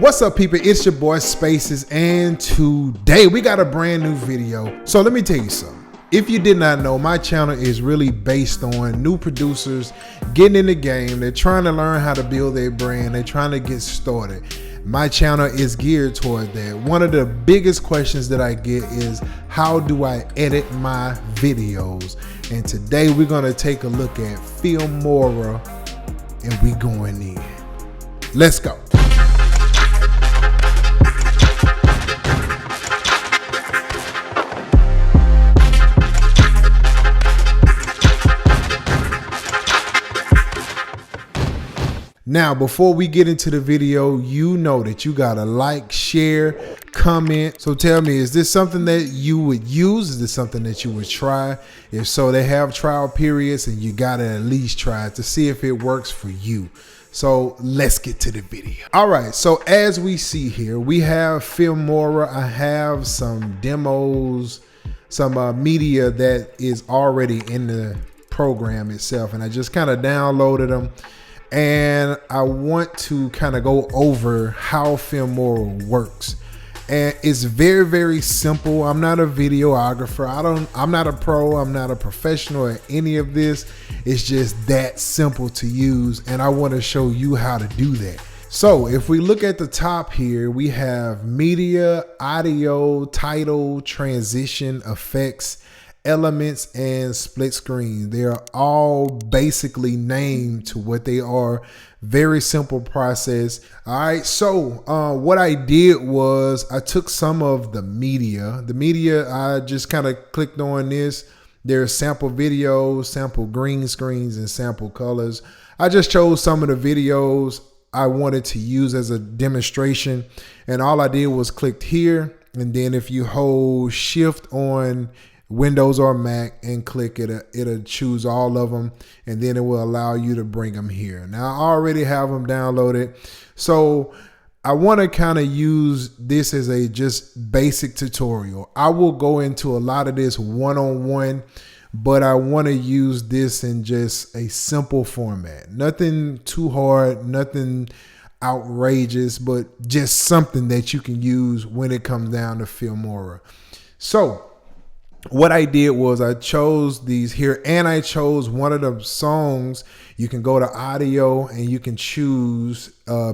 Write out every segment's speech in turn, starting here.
What's up, people? It's your boy Spaces, and today we got a brand new video. So let me tell you something. If you did not know, my channel is really based on new producers getting in the game. They're trying to learn how to build their brand. They're trying to get started. My channel is geared toward that. One of the biggest questions that I get is, how do I edit my videos? And today we're gonna take a look at Filmora, and we going in. Let's go. Now, before we get into the video, you know that you gotta like, share, comment. So tell me, is this something that you would use? Is this something that you would try? If so, they have trial periods and you gotta at least try it to see if it works for you. So let's get to the video. All right, so as we see here, we have Filmora. I have some demos, some media that is already in the program itself, and I just kind of downloaded them. And I want to kind of go over how Filmora works. And it's very, very simple. I'm not a videographer. I'm not a pro. I'm not a professional at any of this. It's just that simple to use. And I want to show you how to do that. So if we look at the top here, we have media, audio, title, transition, effects, elements, and split screen. They're all basically named to what they are. Very simple process. All right, so what I did was I took some of the media. I just kind of clicked on this. There's sample videos, sample green screens, and sample colors. I just chose some of the videos I wanted to use as a demonstration, and all I did was click here, and then if you hold shift on Windows or Mac and click it, it'll choose all of them, and then it will allow you to bring them here. Now I already have them downloaded, so I want to kind of use this as a just basic tutorial. I will go into a lot of this one-on-one, but I want to use this in just a simple format. Nothing too hard, nothing outrageous, but just something that you can use when it comes down to Filmora. So what I did was I chose these here, and I chose one of the songs. You can go to audio and you can choose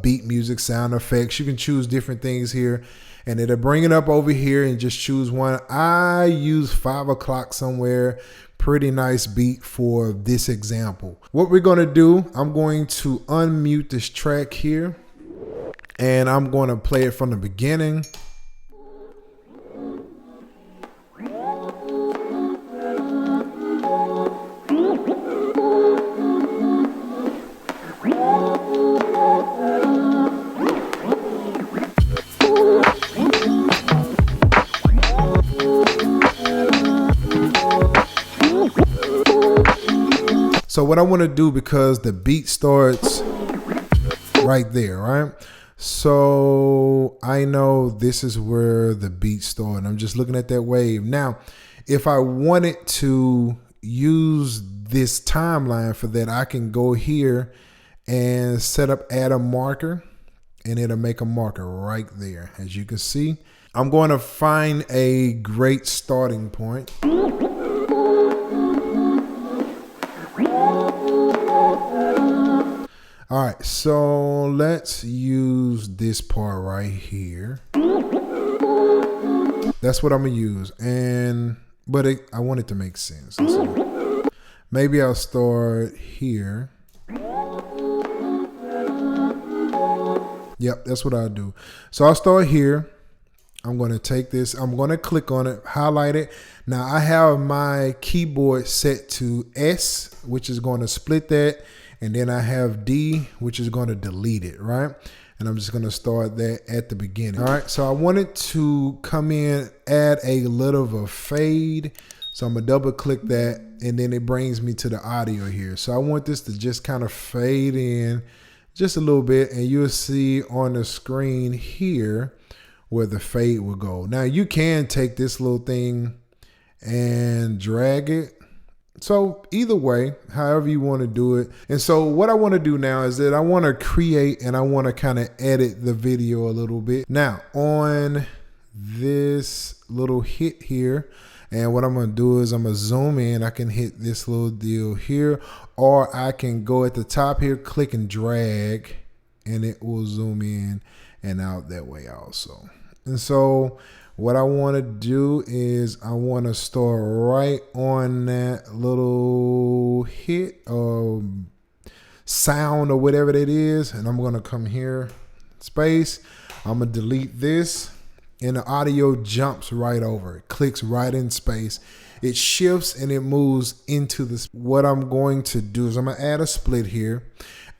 beat music, sound effects. You can choose different things here, and it'll bring it up over here and just choose one. I use 5 o'clock somewhere. Pretty nice beat for this example. What we're going to do, I'm going to unmute this track here, and I'm going to play it from the beginning. So what I want to do, because the beat starts right there, right? So I know this is where the beat started. I'm just looking at that wave. Now, if I wanted to use this timeline for that, I can go here and set up add a marker, and it'll make a marker right there. As you can see, I'm going to find a great starting point. All right, so let's use this part right here. That's what I'm gonna use, but I want it to make sense. So maybe I'll start here. Yep, that's what I'll do. So I'll start here. I'm going to take this, I'm going to click on it, highlight it. Now I have my keyboard set to S, which is going to split that. And then I have D, which is going to delete it, right? And I'm just going to start that at the beginning. All right, so I wanted to come in, add a little of a fade. So I'm going to double click that, and then it brings me to the audio here. So I want this to just kind of fade in just a little bit, and you'll see on the screen here where the fade will go. Now you can take this little thing and drag it So either way, however you want to do it. And so what I want to do now is that I want to create and I want to kind of edit the video a little bit. Now on this little hit here, and what I'm going to do is I'm going to zoom in. I can hit this little deal here, or I can go at the top here, click and drag, and it will zoom in and out that way also. And so what I want to do is I want to start right on that little hit sound or whatever that is. And I'm going to come here, space. I'm going to delete this, and the audio jumps right over. It clicks right in space. It shifts and it moves into this. What I'm going to do is I'm going to add a split here.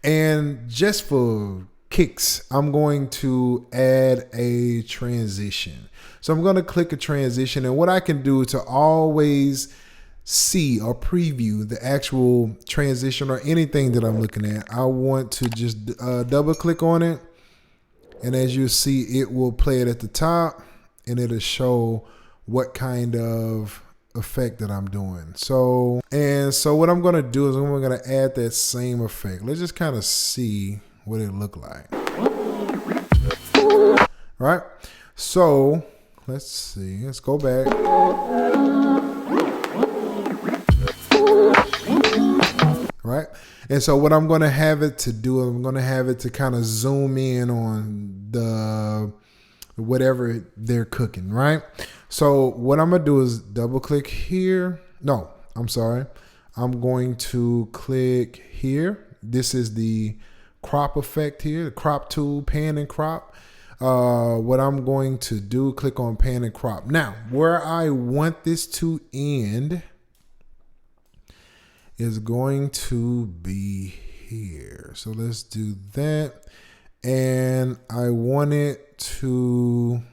And just for kicks, I'm going to add a transition. So I'm going to click a transition, and what I can do to always see or preview the actual transition or anything that I'm looking at, I want to just double click on it, and as you see, it will play it at the top and it'll show what kind of effect that I'm doing. So what I'm going to do is I'm going to add that same effect. Let's just kind of see what it look like. All right, so let's see, let's go back. Right, and so what I'm going to have it to do, I'm going to have it to kind of zoom in on the whatever they're cooking, right? So what I'm going to do is double click here. No, I'm sorry. I'm going to click here. This is the crop effect here, the crop tool, pan and crop. What I'm going to do, click on pan and crop. Now, where I want this to end is going to be here. So let's do that. And I want it to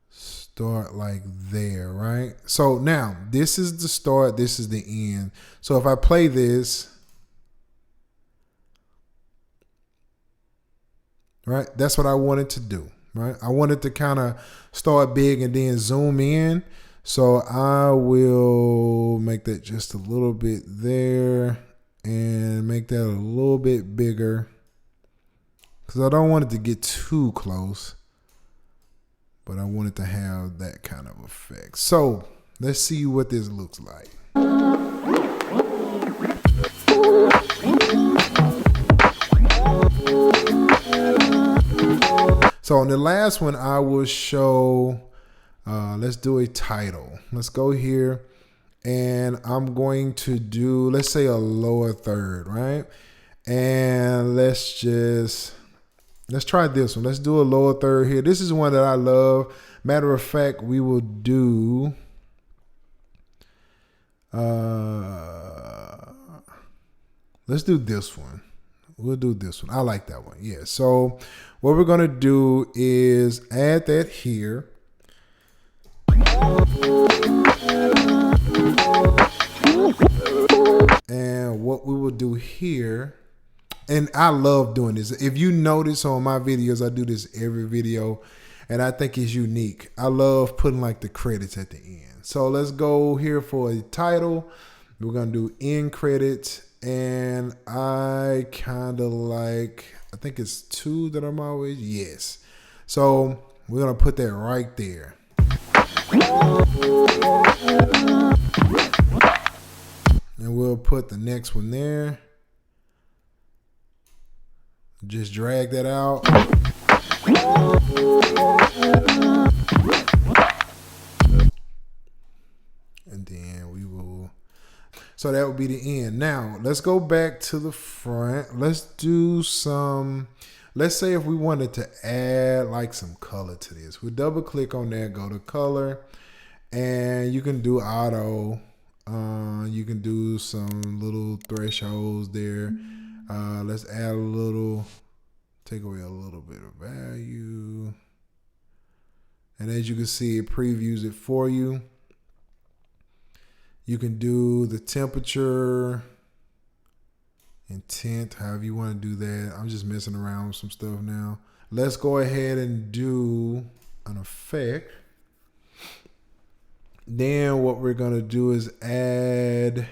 start like there, right? So now this is the start, this is the end. So if I play this, right, that's what I wanted to do, right? I wanted to kind of start big and then zoom in. So I will make that just a little bit there and make that a little bit bigger because I don't want it to get too close, but I want it to have that kind of effect. So let's see what this looks like. So on the last one, I will show, let's do a title. Let's go here and I'm going to do, let's say a lower third, right? And let's try this one. Let's do a lower third here. This is one that I love. Matter of fact, we will do, let's do this one. We'll do this one. I like that one. Yeah. So what we're going to do is add that here. And what we will do here, and I love doing this. If you notice on my videos, I do this every video and I think it's unique. I love putting like the credits at the end. So let's go here for a title. We're going to do end credits. And I kind of like, I think it's 2 that I'm always, yes. So we're going to put that right there. And we'll put the next one there. Just drag that out. And then we will, so that would be the end. Now, let's go back to the front. Let's do some, let's say if we wanted to add like some color to this. We double click on that, go to color, and you can do auto. You can do some little thresholds there. Let's add a little, take away a little bit of value. And as you can see, it previews it for you. You can do the temperature, intent, however you want to do that. I'm just messing around with some stuff now. Let's go ahead and do an effect. Then what we're gonna do is add,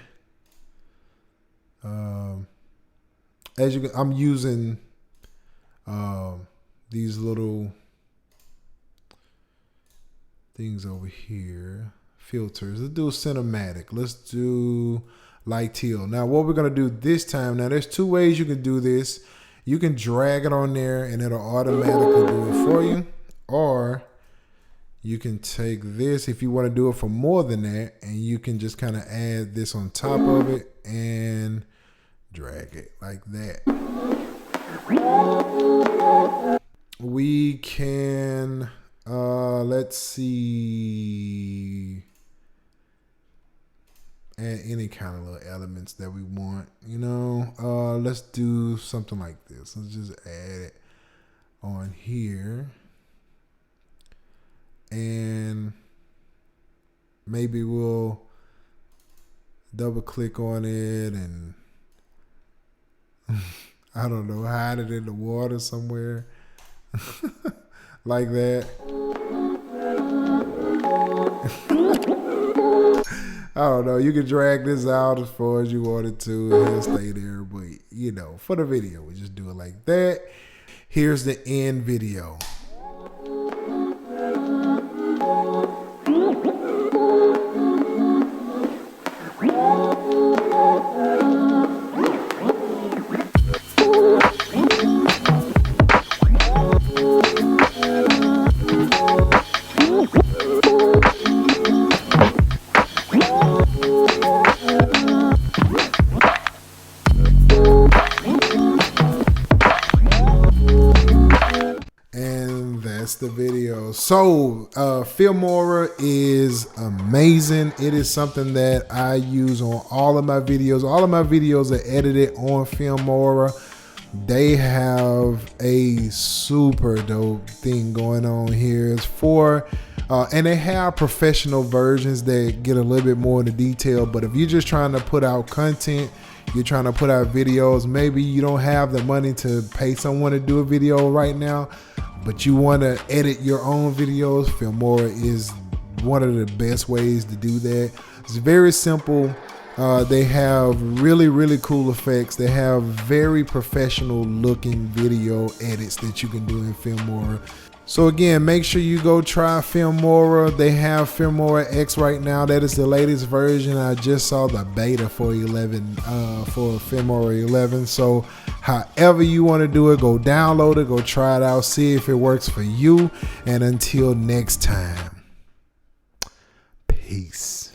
I'm using these little things over here, filters. Let's do a cinematic. Let's do light teal. Now what we're gonna do this time, now there's two ways you can do this. You can drag it on there and it'll automatically do it for you, or you can take this if you want to do it for more than that, and you can just kind of add this on top of it and drag it like that. We can, let's see, add any kind of little elements that we want, you know. Let's do something like this. Let's just add it on here. And maybe we'll double click on it and I don't know, hide it in the water somewhere like that. I don't know. You can drag this out as far as you want it to. It'll stay there, but you know, for the video, we just do it like that. Here's the end video. The video. So Filmora is amazing. It is something that I use on all of my videos. All of my videos are edited on Filmora. They have a super dope thing going on here. It's for and they have professional versions that get a little bit more into detail, but if you're just trying to put out content, you're trying to put out videos, maybe you don't have the money to pay someone to do a video right now, but you want to edit your own videos, Filmora is one of the best ways to do that. It's very simple. They have really cool effects. They have very professional looking video edits that you can do in Filmora. So again, make sure you go try Filmora. They have Filmora X right now. That is the latest version. I just saw the beta for 11, for Filmora 11. So however you want to do it, go download it, go try it out, see if it works for you. And until next time, peace.